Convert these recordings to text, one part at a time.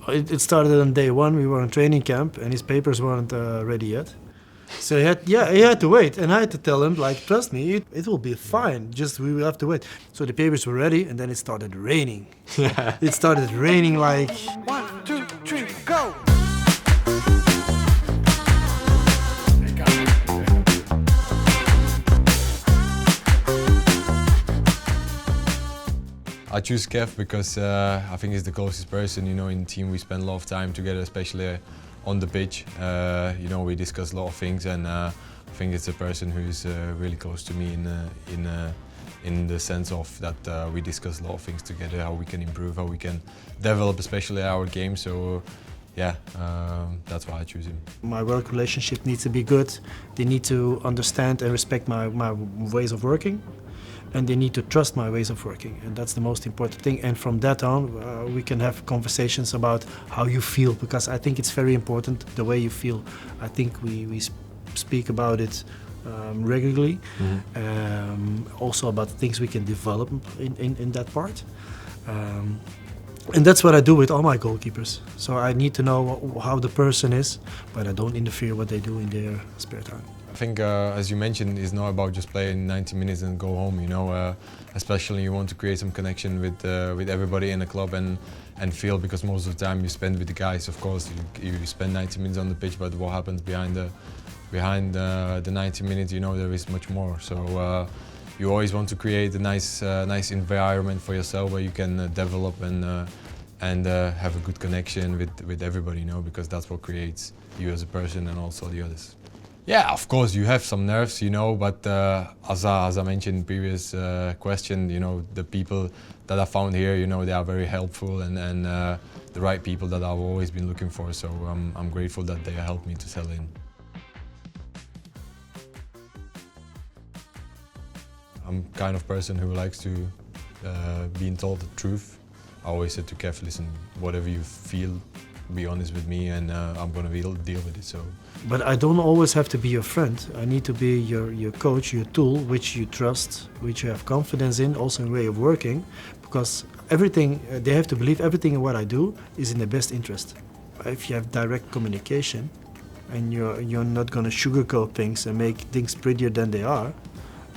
It started on day one. We were on training camp, and his papers weren't ready yet. So he had to wait, and I had to tell him, like, trust me, it will be fine. Just we will have to wait. So the papers were ready, and then it started raining. It started raining like 1, 2, 3, go. I choose Kev because I think he's the closest person. You know, in the team we spend a lot of time together, especially on the pitch. You know, we discuss a lot of things, and I think it's a person who's really close to me in the sense of that we discuss a lot of things together, how we can improve, how we can develop, especially our game. So yeah, that's why I choose him. My work relationship needs to be good. They need to understand and respect my ways of working. And they need to trust my ways of working, and that's the most important thing. And from that on, we can have conversations about how you feel, because I think it's very important, the way you feel. I think we speak about it regularly, also about things we can develop in that part. And that's what I do with all my goalkeepers. So I need to know how the person is, but I don't interfere what they do in their spare time. I think, as you mentioned, it's not about just playing 90 minutes and go home. You know, especially you want to create some connection with everybody in the club and feel, because most of the time you spend with the guys. Of course, you spend 90 minutes on the pitch, but what happens behind the 90 minutes, you know, there is much more. So you always want to create a nice environment for yourself where you can develop and have a good connection with everybody. You know, because that's what creates you as a person and also the others. Yeah, of course you have some nerves, you know, but as I mentioned in the previous question, you know, the people that I found here, you know, they are very helpful and the right people that I've always been looking for. So I'm grateful that they helped me to settle in. I'm kind of person who likes to being told the truth. I always said to Kev, listen, whatever you feel, be honest with me, and I'm gonna deal with it. So. But I don't always have to be your friend. I need to be your coach, your tool, which you trust, which you have confidence in, also in way of working, because everything, they have to believe everything in what I do is in their best interest. If you have direct communication and you're not going to sugarcoat things and make things prettier than they are,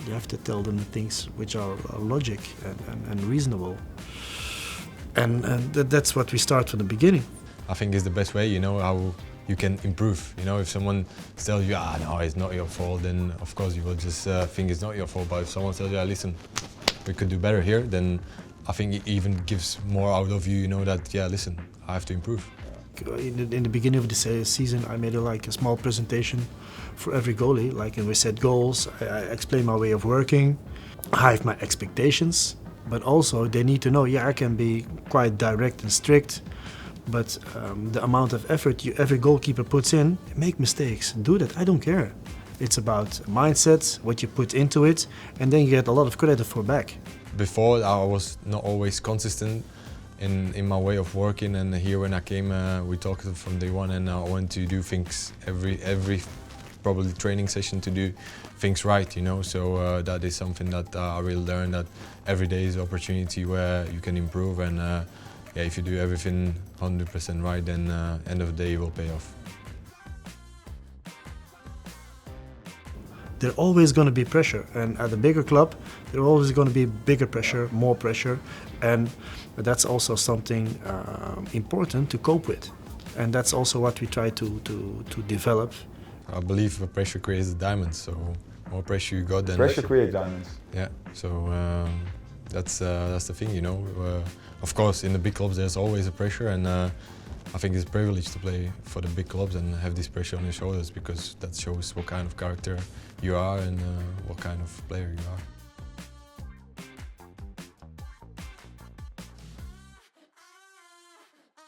you have to tell them the things which are logic and reasonable. And that's what we start from the beginning. I think it's the best way, you know, how you can improve. You know, if someone tells you, no, it's not your fault, then of course you will just think it's not your fault. But if someone tells you, listen, we could do better here, then I think it even gives more out of you, you know, that, yeah, listen, I have to improve. In the beginning of the season, I made a small presentation for every goalie, and we set goals, I explained my way of working, I have my expectations, but also they need to know, I can be quite direct and strict, but the amount of effort every goalkeeper puts in, make mistakes, do that, I don't care. It's about mindset, what you put into it, and then you get a lot of credit for back. Before, I was not always consistent in my way of working, and here when I came, we talked from day one, and I want to do things every probably training session to do things right, you know. So that is something that I really learned, that every day is an opportunity where you can improve, and if you do everything 100% right, then end of the day it will pay off. There's always going to be pressure, and at a bigger club, there's always going to be bigger pressure, more pressure, and that's also something important to cope with, and that's also what we try to develop. I believe the pressure creates the diamonds, so more pressure you got, then pressure creates diamonds. Yeah, so that's the thing, you know. Of course, in the big clubs, there's always a pressure, and I think it's a privilege to play for the big clubs and have this pressure on your shoulders, because that shows what kind of character you are and what kind of player you are.